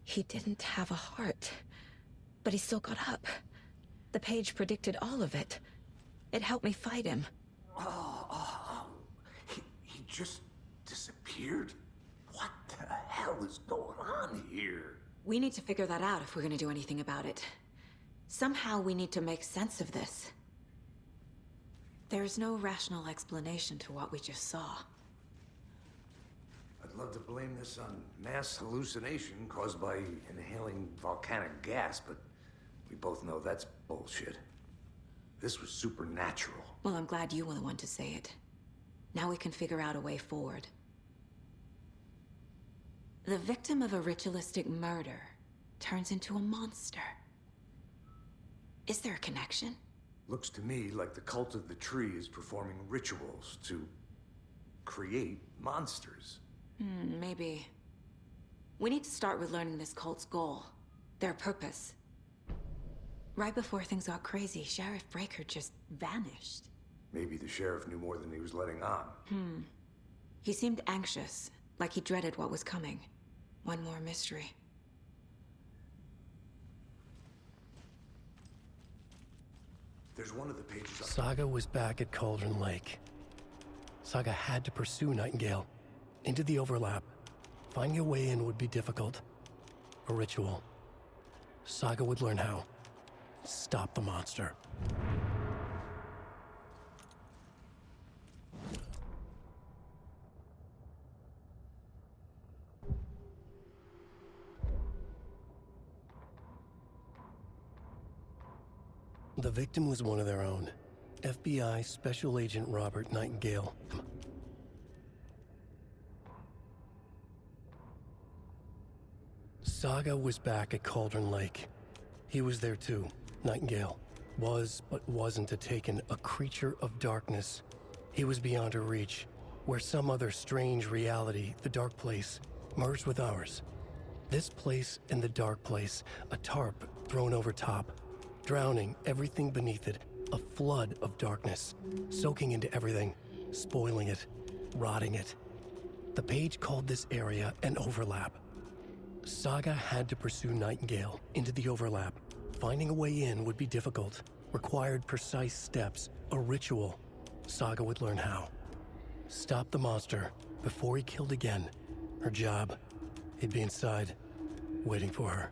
He didn't have a heart, but he still got up. The page predicted all of it. It helped me fight him. He just disappeared? What the hell is going on here? We need to figure that out if we're gonna do anything about it. Somehow we need to make sense of this. There's no rational explanation to what we just saw. I'd love to blame this on mass hallucination caused by inhaling volcanic gas, but we both know that's bullshit. This was supernatural. Well, I'm glad you were the one to say it. Now we can figure out a way forward. The victim of a ritualistic murder turns into a monster. Is there a connection? Looks to me like the cult of the tree is performing rituals to create monsters. Maybe. We need to start with learning this cult's goal. Their purpose. Right before things got crazy, Sheriff Breaker just vanished. Maybe the sheriff knew more than he was letting on. He seemed anxious, like he dreaded what was coming. One more mystery. There's one of the pages on... Saga was back at Cauldron Lake. Saga had to pursue Nightingale into the overlap. Finding a way in would be difficult. A ritual. Saga would learn how. Stop the monster. The victim was one of their own. FBI Special Agent Robert Nightingale. Saga was back at Cauldron Lake. He was there too. Nightingale was, but wasn't a Taken, a creature of darkness. He was beyond her reach, where some other strange reality, the dark place, merged with ours. This place and the dark place, a tarp thrown over top, drowning everything beneath it, a flood of darkness, soaking into everything, spoiling it, rotting it. The page called this area an overlap. Saga had to pursue Nightingale into the overlap. Finding a way in would be difficult, required precise steps, a ritual. Saga would learn how. Stop the monster before he killed again. Her job, he'd be inside, waiting for her.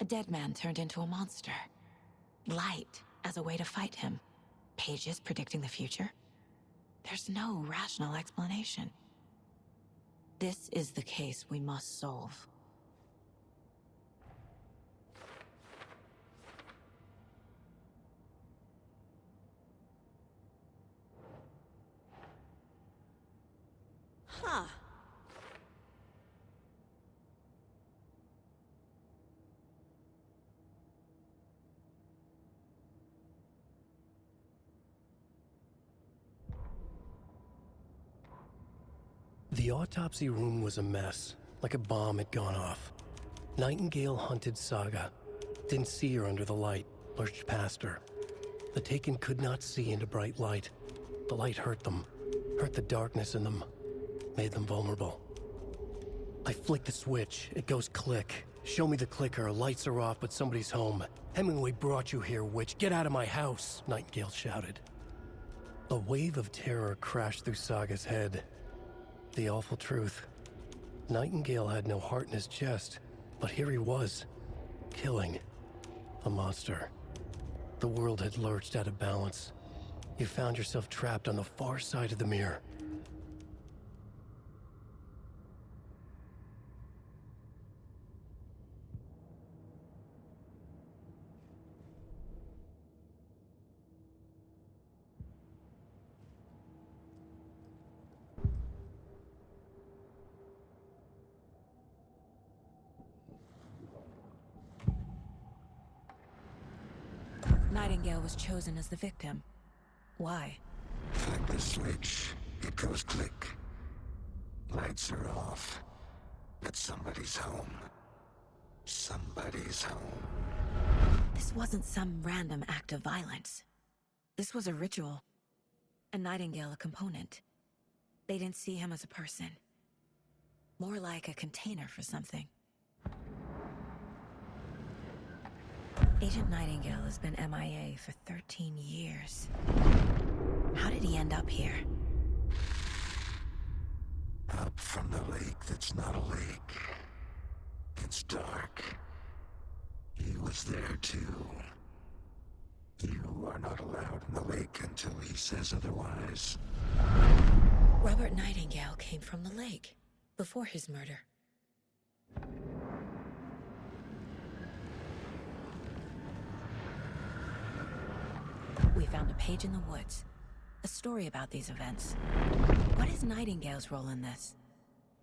A dead man turned into a monster. Light as a way to fight him. Pages predicting the future? There's no rational explanation. This is the case we must solve. Huh. The autopsy room was a mess, like a bomb had gone off. Nightingale hunted Saga. Didn't see her under the light, lurched past her. The Taken could not see into bright light. The light hurt them, hurt the darkness in them, made them vulnerable. I flick the switch, it goes click. Show me the clicker, lights are off, but somebody's home. Hemingway brought you here, witch. Get out of my house, Nightingale shouted. A wave of terror crashed through Saga's head. The awful truth. Nightingale had no heart in his chest, but here he was, killing a monster. The world had lurched out of balance. You found yourself trapped on the far side of the mirror. Nightingale was chosen as the victim. Why? Flip the switch, it goes click. Lights are off. But somebody's home. Somebody's home. This wasn't some random act of violence. This was a ritual. And Nightingale a component. They didn't see him as a person. More like a container for something. Agent Nightingale has been MIA for 13 years. How did he end up here? Up from the lake that's not a lake. It's dark. He was there too. You are not allowed in the lake until he says otherwise. Robert Nightingale came from the lake, before his murder. We found a page in the woods. A story about these events. What is Nightingale's role in this?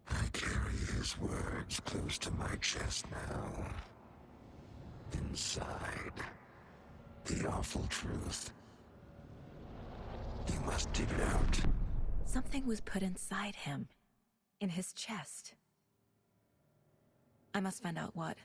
I carry his words close to my chest now. Inside, the awful truth. You must dig it out. Something was put inside him. In his chest. I must find out what.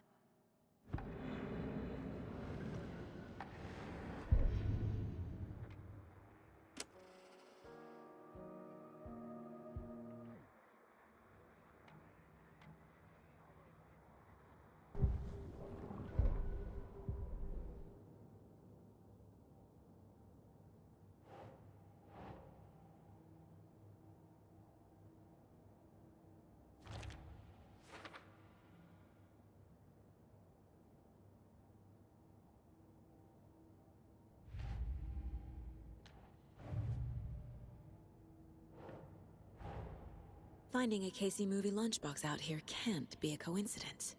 Finding a Casey movie lunchbox out here can't be a coincidence.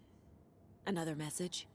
Another message?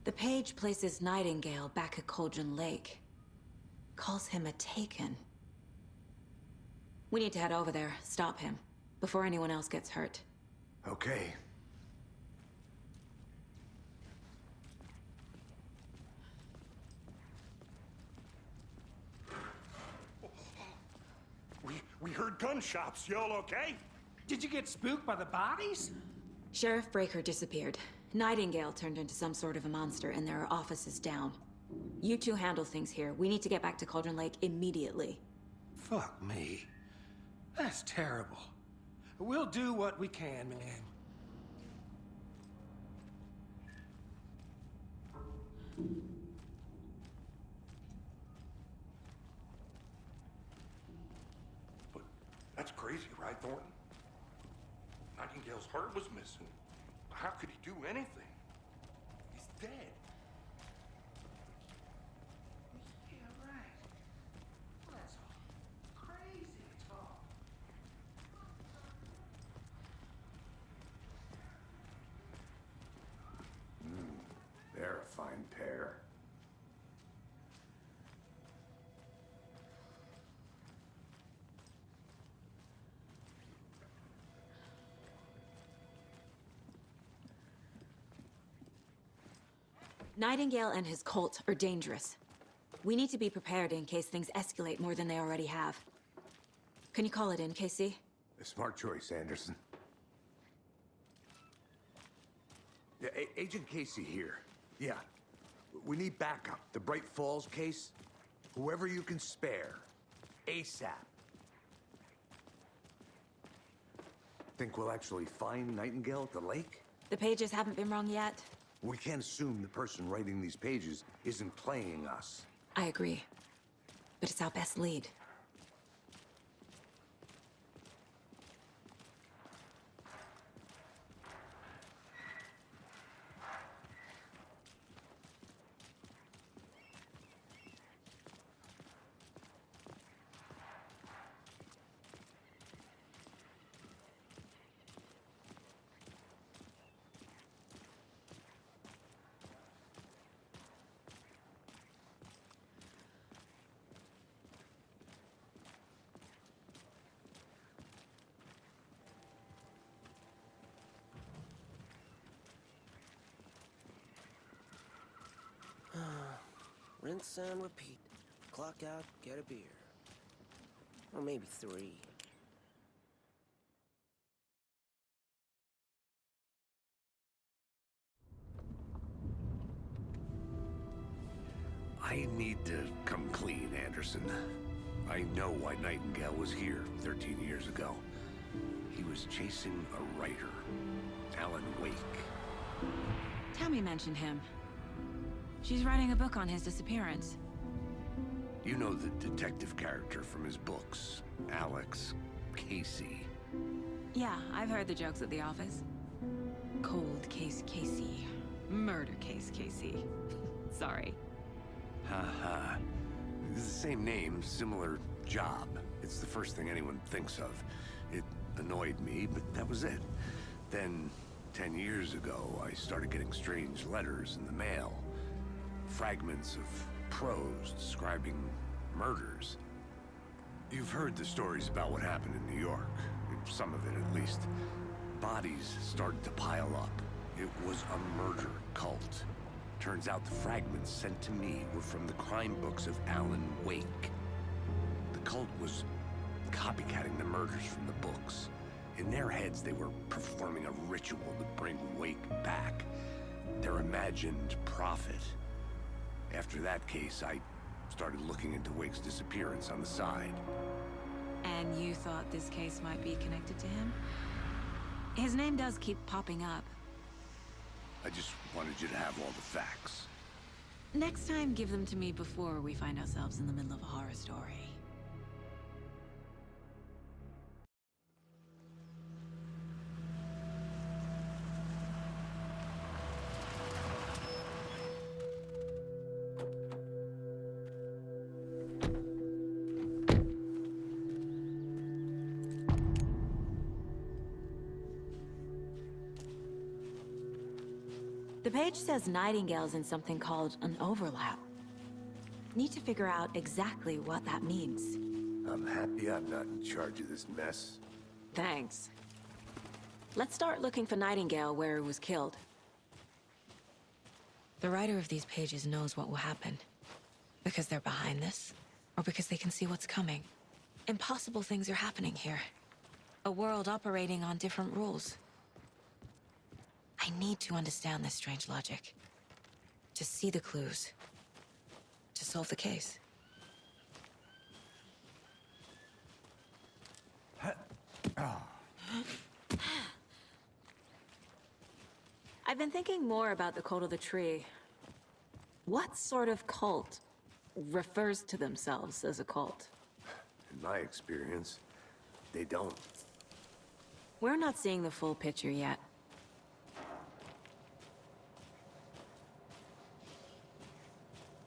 The page places Nightingale back at Cauldron Lake. Calls him a Taken. We need to head over there, stop him, before anyone else gets hurt. Okay. We heard gunshots. Y'all okay? Did you get spooked by the bodies? Sheriff Breaker disappeared. Nightingale turned into some sort of a monster, and there are offices down. You two handle things here. We need to get back to Cauldron Lake immediately. Fuck me. That's terrible. We'll do what we can, man. But that's crazy, right, Thornton? Nightingale's heart was missing. How could he do anything? He's dead. Yeah, right. Well, that's all crazy talk. They're a fine pair. Nightingale and his cult are dangerous. We need to be prepared in case things escalate more than they already have. Can you call it in, Casey? A smart choice, Anderson. Yeah, Agent Casey here. Yeah. We need backup. The Bright Falls case. Whoever you can spare. ASAP. Think we'll actually find Nightingale at the lake? The pages haven't been wrong yet. We can't assume the person writing these pages isn't playing us. I agree. But it's our best lead. Rinse and repeat. Clock out, get a beer. Or maybe 3. I need to come clean, Anderson. I know why Nightingale was here 13 years ago. He was chasing a writer, Alan Wake. Tammy mentioned him. She's writing a book on his disappearance. You know the detective character from his books, Alex Casey. Yeah, I've heard the jokes at the office. Cold case Casey. Murder case Casey. Sorry. Haha. It's the same name, similar job. It's the first thing anyone thinks of. It annoyed me, but that was it. Then, 10 years ago, I started getting strange letters in the mail. Fragments of prose describing murders. You've heard the stories about what happened in New York. Some of it, at least. Bodies started to pile up. It was a murder cult. Turns out the fragments sent to me were from the crime books of Alan Wake. The cult was copycatting the murders from the books. In their heads, they were performing a ritual to bring Wake back. Their imagined prophet. After that case, I started looking into Wake's disappearance on the side. And you thought this case might be connected to him? His name does keep popping up. I just wanted you to have all the facts. Next time, give them to me before we find ourselves in the middle of a horror story. The page says Nightingale's in something called an overlap. Need to figure out exactly what that means. I'm happy I'm not in charge of this mess. Thanks. Let's start looking for Nightingale where he was killed. The writer of these pages knows what will happen. Because they're behind this, or because they can see what's coming. Impossible things are happening here. A world operating on different rules. I need to understand this strange logic. To see the clues. To solve the case. I've been thinking more about the cult of the tree. What sort of cult refers to themselves as a cult? In my experience, they don't. We're not seeing the full picture yet.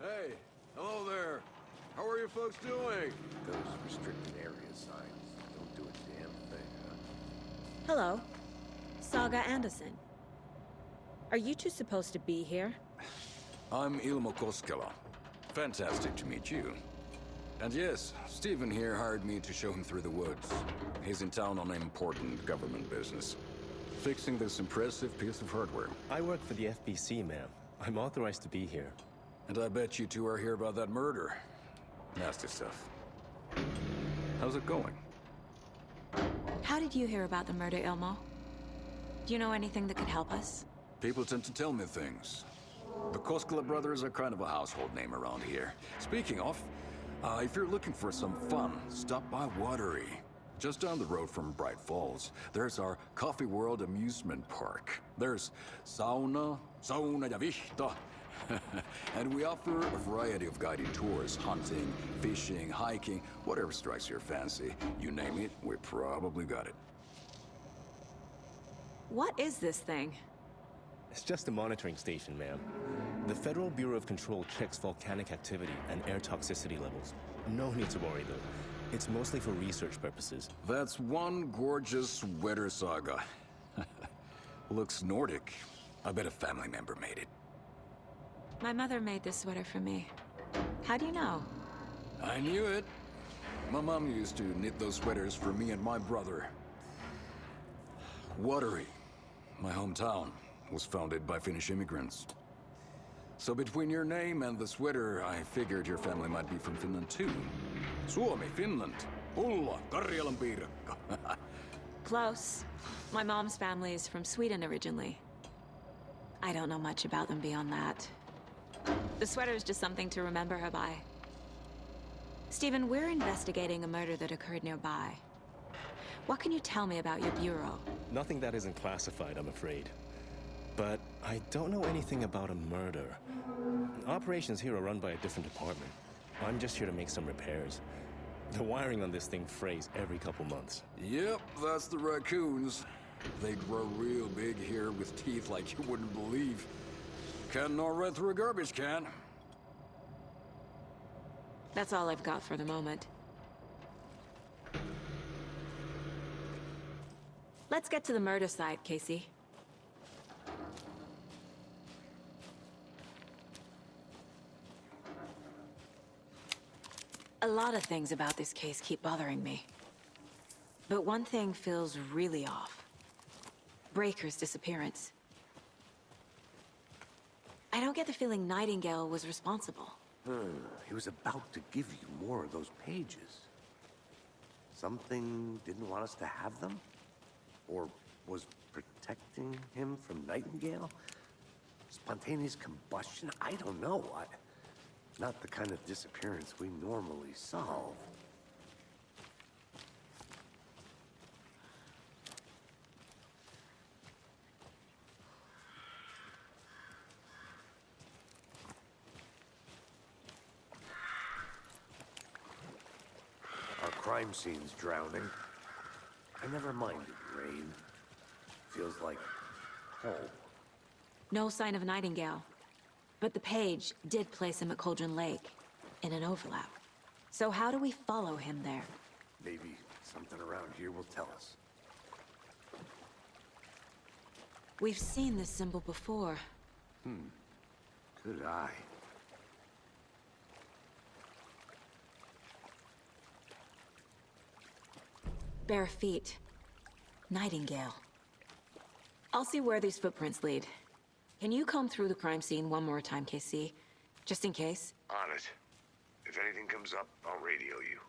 Hey, hello there. How are you folks doing? Those restricted area signs don't do a damn thing, huh? Hello. Saga Anderson. Are you two supposed to be here? I'm Ilmo Koskela. Fantastic to meet you. And yes, Stephen here hired me to show him through the woods. He's in town on an important government business. Fixing this impressive piece of hardware. I work for the FBC, ma'am. I'm authorized to be here. And I bet you two are here about that murder. Nasty stuff. How's it going? How did you hear about the murder, Ilmo? Do you know anything that could help us? People tend to tell me things. The Koskela brothers are kind of a household name around here. Speaking of, if you're looking for some fun, stop by Watery. Just down the road from Bright Falls, there's our Coffee World amusement park. There's sauna ja vihta. And we offer a variety of guided tours, hunting, fishing, hiking, whatever strikes your fancy. You name it, we probably got it. What is this thing? It's just a monitoring station, ma'am. The Federal Bureau of Control checks volcanic activity and air toxicity levels. No need to worry, though. It's mostly for research purposes. That's one gorgeous sweater saga. Looks Nordic. I bet a family member made it. My mother made this sweater for me. How do you know? I knew it. My mom used to knit those sweaters for me and my brother. Watery, my hometown, was founded by Finnish immigrants. So between your name and the sweater, I figured your family might be from Finland too. Suomi, Finland. Pulla, Karjalan piirakka. Close. My mom's family is from Sweden originally. I don't know much about them beyond that. The sweater is just something to remember her by. Stephen, we're investigating a murder that occurred nearby. What can you tell me about your bureau? Nothing that isn't classified, I'm afraid. But I don't know anything about a murder. Operations here are run by a different department. I'm just here to make some repairs. The wiring on this thing frays every couple months. Yep, that's the raccoons. They grow real big here with teeth like you wouldn't believe. Can't gnaw right through a garbage can. That's all I've got for the moment. Let's get to the murder site, Casey. A lot of things about this case keep bothering me. But one thing feels really off. Breaker's disappearance. I don't get the feeling Nightingale was responsible. He was about to give you more of those pages. Something didn't want us to have them? Or was protecting him from Nightingale? Spontaneous combustion? I don't know. Not the kind of disappearance we normally solve. Our crime scene's drowning. I never minded rain. Feels like home. No sign of Nightingale. But the page did place him at Cauldron Lake, in an overlap. So how do we follow him there? Maybe something around here will tell us. We've seen this symbol before. Good eye. Bare feet. Nightingale. I'll see where these footprints lead. Can you comb through the crime scene one more time, KC? Just in case? On it. If anything comes up, I'll radio you.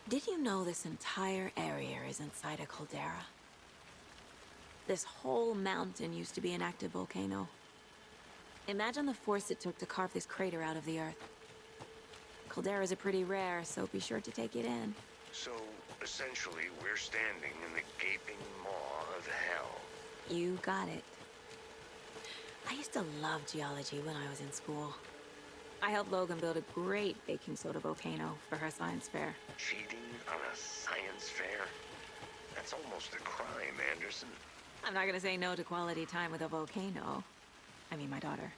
Did you know this entire area is inside a caldera? This whole mountain used to be an active volcano. Imagine the force it took to carve this crater out of the earth. Calderas are pretty rare, so be sure to take it in. So, essentially, we're standing in the gaping maw of hell. You got it. I used to love geology when I was in school. I helped Logan build a great baking soda volcano for her science fair. Cheating on a science fair? That's almost a crime, Anderson. I'm not gonna say no to quality time with a volcano. I mean, my daughter.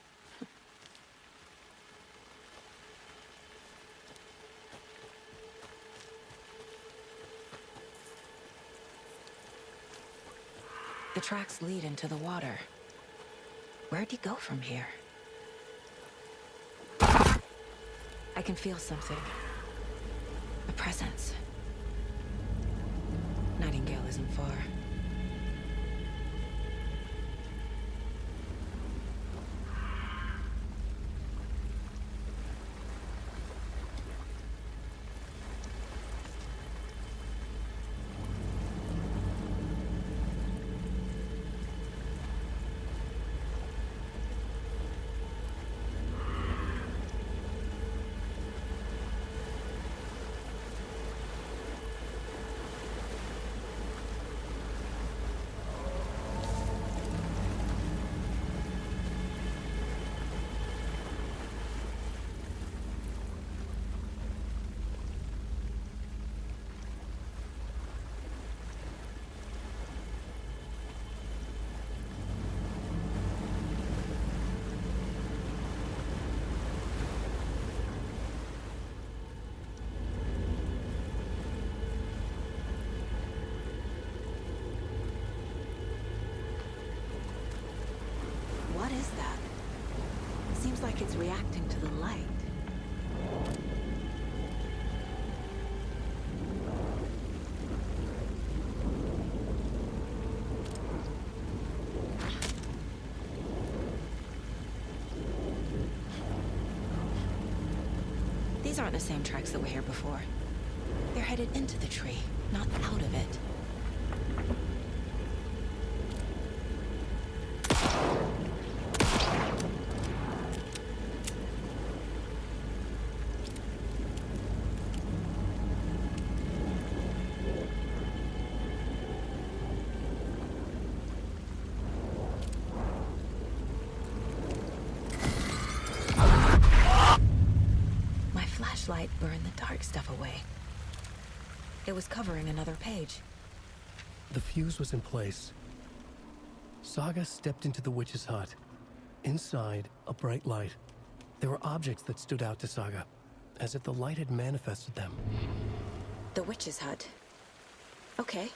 The tracks lead into the water. Where'd he go from here? I can feel something. A presence. Nightingale isn't far. What is that? Seems like it's reacting to the light. These aren't the same tracks that were here before. They're headed into the tree, not out of it. Light burned the dark stuff away. It was covering another page. The fuse was in place. Saga stepped into the witch's hut. Inside, a bright light. There were objects that stood out to Saga, as if the light had manifested them. The witch's hut. Okay.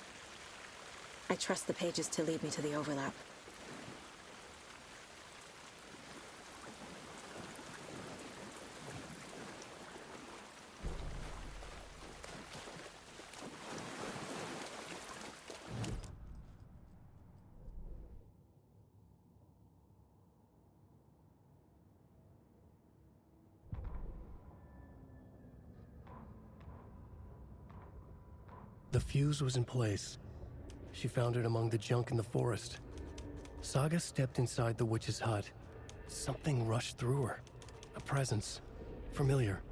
I trust the pages to lead me to the overlap. The fuse was in place. She found it among the junk in the forest. Saga stepped inside the witch's hut. Something rushed through her. A presence. Familiar.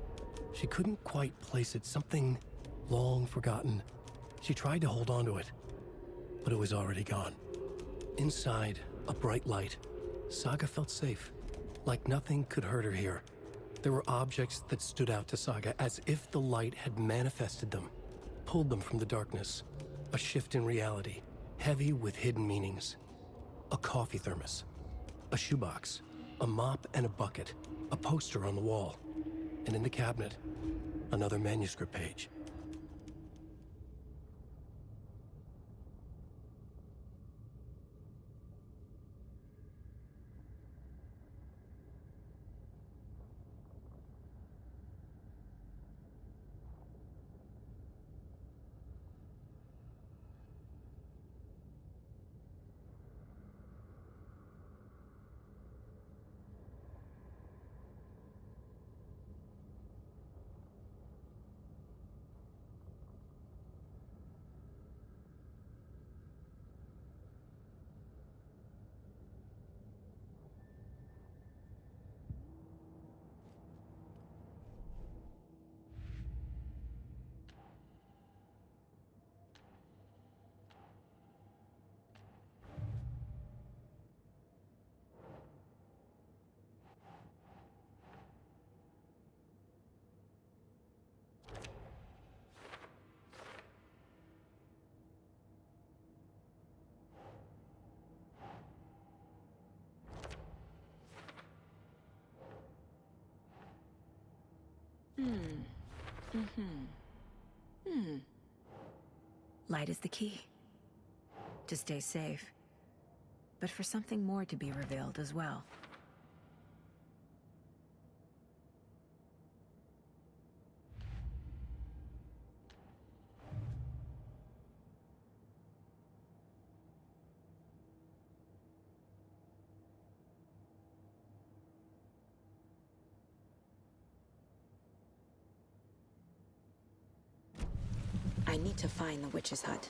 She couldn't quite place it. Something long forgotten. She tried to hold on to it, but it was already gone. Inside, a bright light. Saga felt safe. Like nothing could hurt her here. There were objects that stood out to Saga as if the light had manifested them. Pulled them from the darkness. A shift in reality, heavy with hidden meanings. A coffee thermos, a shoebox, a mop and a bucket, a poster on the wall, and in the cabinet, another manuscript page. Light is the key. To stay safe. But for something more to be revealed as well. I need to find the witch's hut.